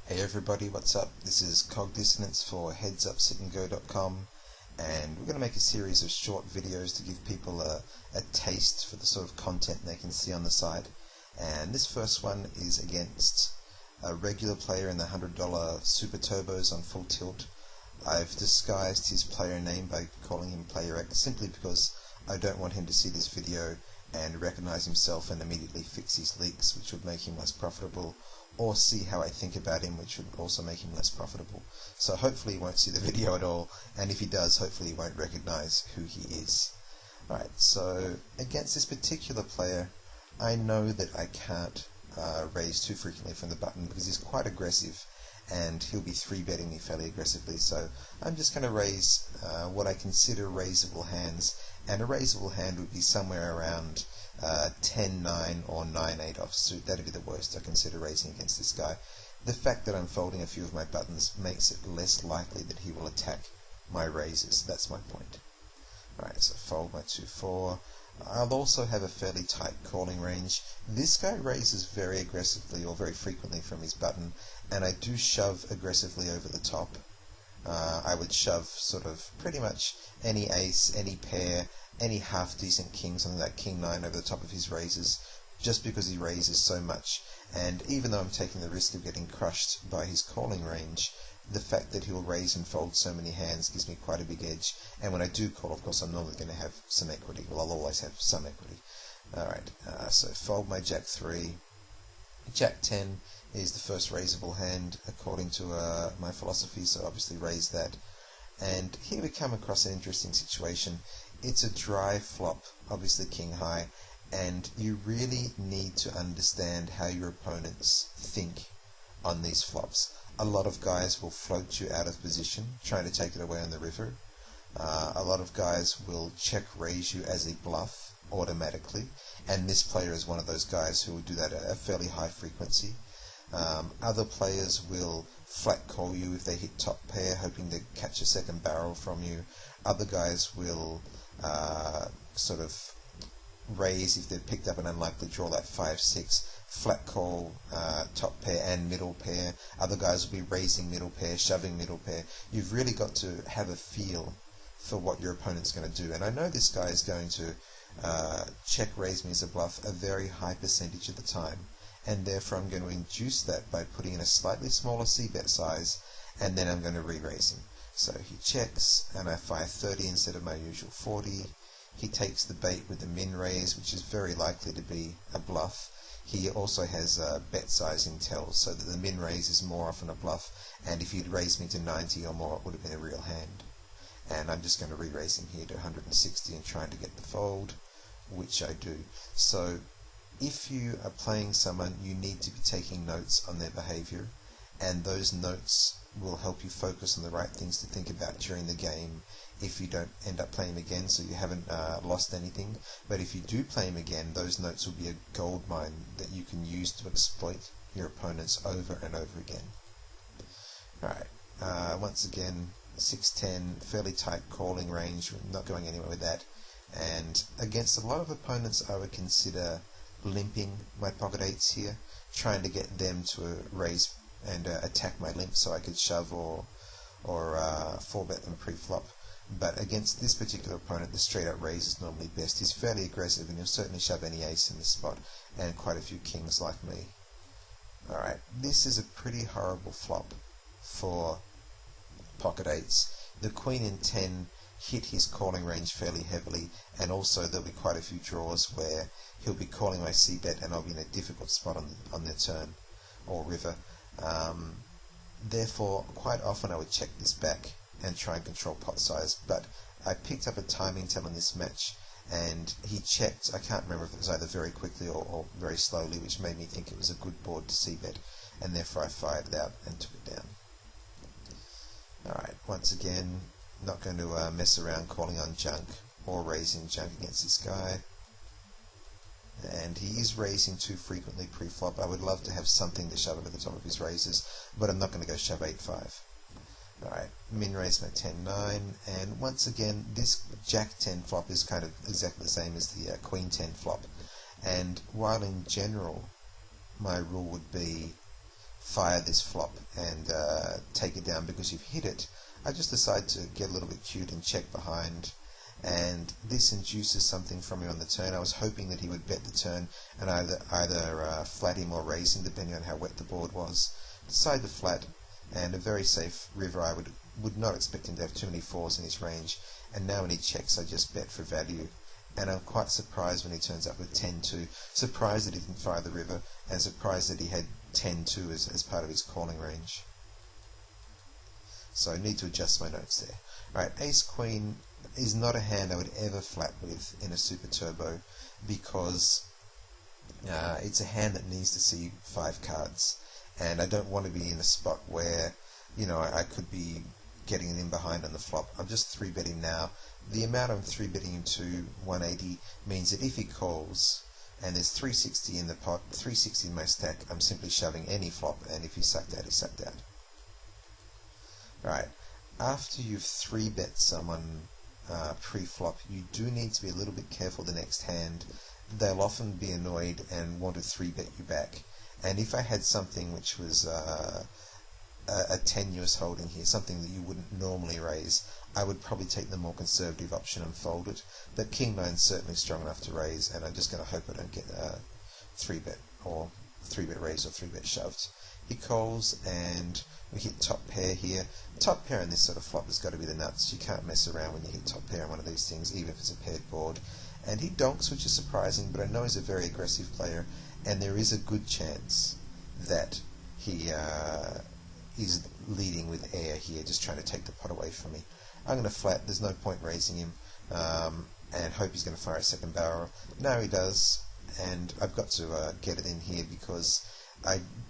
Hey everybody, what's up? This is Cog Dissonance for headsupsitandgo.com, and we're going to make a series of short videos to give people a taste for the sort of content they can see on the site. And this first one is against a regular player in the $100 Super Turbos on full tilt. I've disguised his player name by calling him Player X simply because I don't want him to see this video and recognize himself and immediately fix his leaks, which would make him less profitable, or see how I think about him, which would also make him less profitable. So hopefully he won't see the video at all, and if he does, hopefully he won't recognize who he is. Alright, so against this particular player, I know that I can't raise too frequently from the button because he's quite aggressive and he'll be 3-betting me fairly aggressively, so I'm just going to raise what I consider raisable hands, and a raisable hand would be somewhere around 10-9 or 9-8 offsuit. That'd be the worst I consider raising against this guy. The fact that I'm folding a few of my buttons makes it less likely that he will attack my raises. That's my point. Alright, so fold my 2-4. I'll also have a fairly tight calling range. This guy raises very aggressively or very frequently from his button, and I do shove aggressively over the top. I would shove sort of pretty much any ace, any pair, any half-decent king, something like king-9 over the top of his raises, just because he raises so much. And even though I'm taking the risk of getting crushed by his calling range, the fact that he'll raise and fold so many hands gives me quite a big edge. And when I do call, of course, I'm normally going to have some equity. Well, I'll always have some equity. Alright, so fold my Jack-3. Jack-10 is the first raisable hand according to my philosophy, so obviously raise that. And here we come across an interesting situation. It's a dry flop, obviously king high, and you really need to understand how your opponents think on these flops. A lot of guys will float you out of position, trying to take it away on the river. A lot of guys will check raise you as a bluff automatically, and this player is one of those guys who will do that at a fairly high frequency. Other players will flat call you if they hit top pair, hoping to catch a second barrel from you. Other guys will sort of raise if they've picked up an unlikely draw like 5-6, flat call top pair and middle pair. Other guys will be raising middle pair, shoving middle pair. You've really got to have a feel for what your opponent's going to do, and I know this guy is going to check raise me as a bluff a very high percentage of the time, and therefore I'm going to induce that by putting in a slightly smaller c-bet size, and then I'm going to re-raise him. So he checks, and I fire 30 instead of my usual 40. He takes the bait with the min raise, which is very likely to be a bluff. He also has bet sizing tells, so that the min raise is more often a bluff, and if he'd raised me to 90 or more, it would have been a real hand. And I'm just going to re-raise him here to 160 and trying to get the fold, which I do. So if you are playing someone, you need to be taking notes on their behavior, and those notes will help you focus on the right things to think about during the game if you don't end up playing him again, so you haven't lost anything. But if you do play him again, those notes will be a gold mine that you can use to exploit your opponents over and over again. Alright, once again, 6-10, fairly tight calling range, not going anywhere with that. And against a lot of opponents, I would consider limping my pocket eights here, trying to get them to raise and attack my limp so I could shove or 4-bet them pre-flop. But against this particular opponent, the straight-up raise is normally best. He's fairly aggressive, and he'll certainly shove any ace in this spot, and quite a few kings like me. Alright, this is a pretty horrible flop for pocket eights. The queen in 10 hit his calling range fairly heavily, and also there'll be quite a few draws where he'll be calling my c-bet and I'll be in a difficult spot on the turn or river. Therefore, quite often I would check this back and try and control pot size, but I picked up a timing tell in this match, and he checked. I can't remember if it was either very quickly or very slowly, which made me think it was a good board to c-bet, and therefore I fired it out and took it down. Alright, once again, not going to mess around calling on junk or raising junk against this guy. And he is raising too frequently pre-flop. I would love to have something to shove over the top of his raises, but I'm not going to go shove 8-5. Alright, min raise my 10-9, and once again, this Jack-10 flop is kind of exactly the same as the Queen-10 flop. And while in general my rule would be fire this flop and take it down because you've hit it, I just decide to get a little bit cute and check behind, and this induces something from me on the turn. I was hoping that he would bet the turn and either flat him or raise him, depending on how wet the board was. Decide to flat, and a very safe river. I would not expect him to have too many fours in his range, and now when he checks I just bet for value. And I'm quite surprised when he turns up with 10-2, surprised that he didn't fire the river, and surprised that he had 10-2 as part of his calling range. So I need to adjust my notes there. Alright, Ace-Queen is not a hand I would ever flat with in a Super Turbo, because it's a hand that needs to see 5 cards, and I don't want to be in a spot where, you know, I could be getting it in behind on the flop. I'm just 3-betting now. The amount I'm 3-betting him to 180 means that if he calls and there's 360 in the pot, 360 in my stack, I'm simply shoving any flop, and if he sucked out, he sucked out. Alright, after you've 3-bet someone pre-flop, you do need to be a little bit careful the next hand. They'll often be annoyed and want to 3-bet you back. And if I had something which was a tenuous holding here, something that you wouldn't normally raise, I would probably take the more conservative option and fold it. But King 9 is certainly strong enough to raise, and I'm just going to hope I don't get a 3-bet or 3-bet raise or 3-bet shoved. He calls, and we hit top pair here. Top pair in this sort of flop has got to be the nuts. You can't mess around when you hit top pair on one of these things, even if it's a paired board. And he donks, which is surprising, but I know he's a very aggressive player, and there is a good chance that he is leading with air here, just trying to take the pot away from me. I'm going to flat, there's no point raising him, and hope he's going to fire a second barrel. Now he does, and I've got to get it in here, because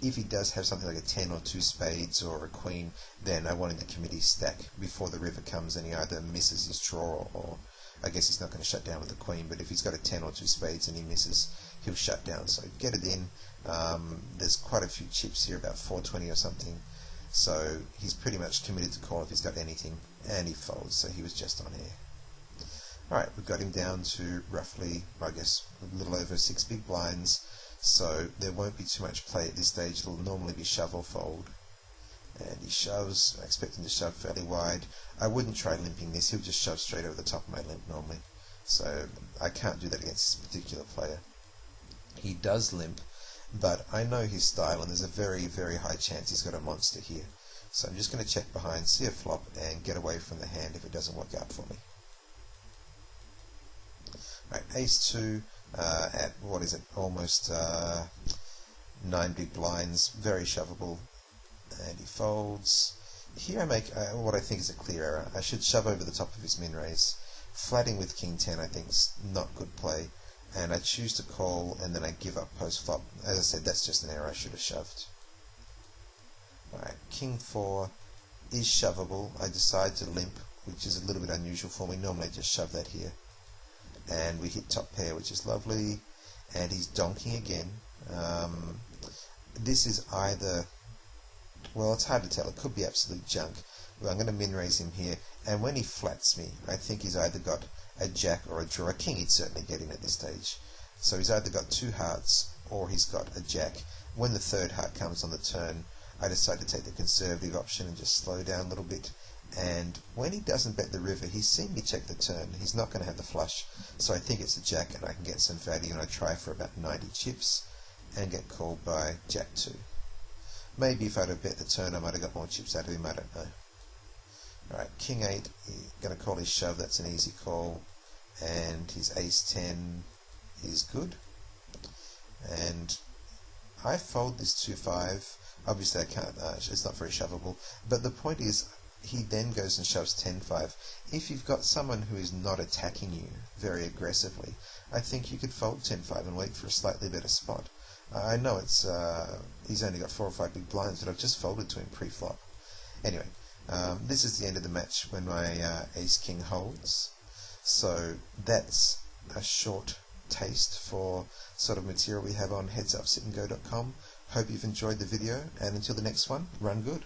if he does have something like a 10 or 2 spades or a queen, then I want him to commit his stack before the river comes and he either misses his draw, or I guess he's not going to shut down with the queen, but if he's got a 10 or 2 spades and he misses, he'll shut down. So get it in. There's quite a few chips here, about 420 or something, so he's pretty much committed to call if he's got anything, and he folds, so he was just on air. Alright, we've got him down to roughly, I guess, a little over 6 big blinds, so there won't be too much play at this stage. It'll normally be shove or fold. And he shoves. I expect him to shove fairly wide. I wouldn't try limping this. He'll just shove straight over the top of my limp normally. So I can't do that against this particular player. He does limp, but I know his style, and there's a very, very high chance he's got a monster here. So I'm just going to check behind, see a flop, and get away from the hand if it doesn't work out for me. Right, Ace-2 at, what is it, almost 9 big blinds, very shovable, and he folds. Here I make what I think is a clear error. I should shove over the top of his min raise. Flatting with King 10 I think is not good play, and I choose to call and then I give up post flop. As I said, that's just an error. I should have shoved. Alright, King 4 is shovable. I decide to limp, which is a little bit unusual for me. Normally I just shove that here. And we hit top pair, which is lovely, and he's donking again. This is either, well, it's hard to tell, it could be absolute junk. Well, I'm going to min raise him here, and when he flats me, I think he's either got a jack or a draw. A king he'd certainly get in at this stage. So he's either got 2 hearts or he's got a jack. When the 3rd heart comes on the turn, I decide to take the conservative option and just slow down a little bit. And when he doesn't bet the river, he's seen me check the turn. He's not going to have the flush, so I think it's a jack and I can get some value, and I try for about 90 chips and get called by Jack 2. Maybe if I'd have bet the turn I might have got more chips out of him, I don't know. Alright, King 8, he's going to call his shove, that's an easy call, and his Ace 10 is good. And I fold this 2-5. Obviously I can't, it's not very shovable, but the point is, he then goes and shoves 10-5. If you've got someone who is not attacking you very aggressively, I think you could fold 10-5 and wait for a slightly better spot. I know it's he's only got 4 or 5 big blinds, but I've just folded to him pre-flop. Anyway, this is the end of the match when my Ace-King holds. So that's a short taste for sort of material we have on headsupsitandgo.com. Hope you've enjoyed the video, and until the next one, run good.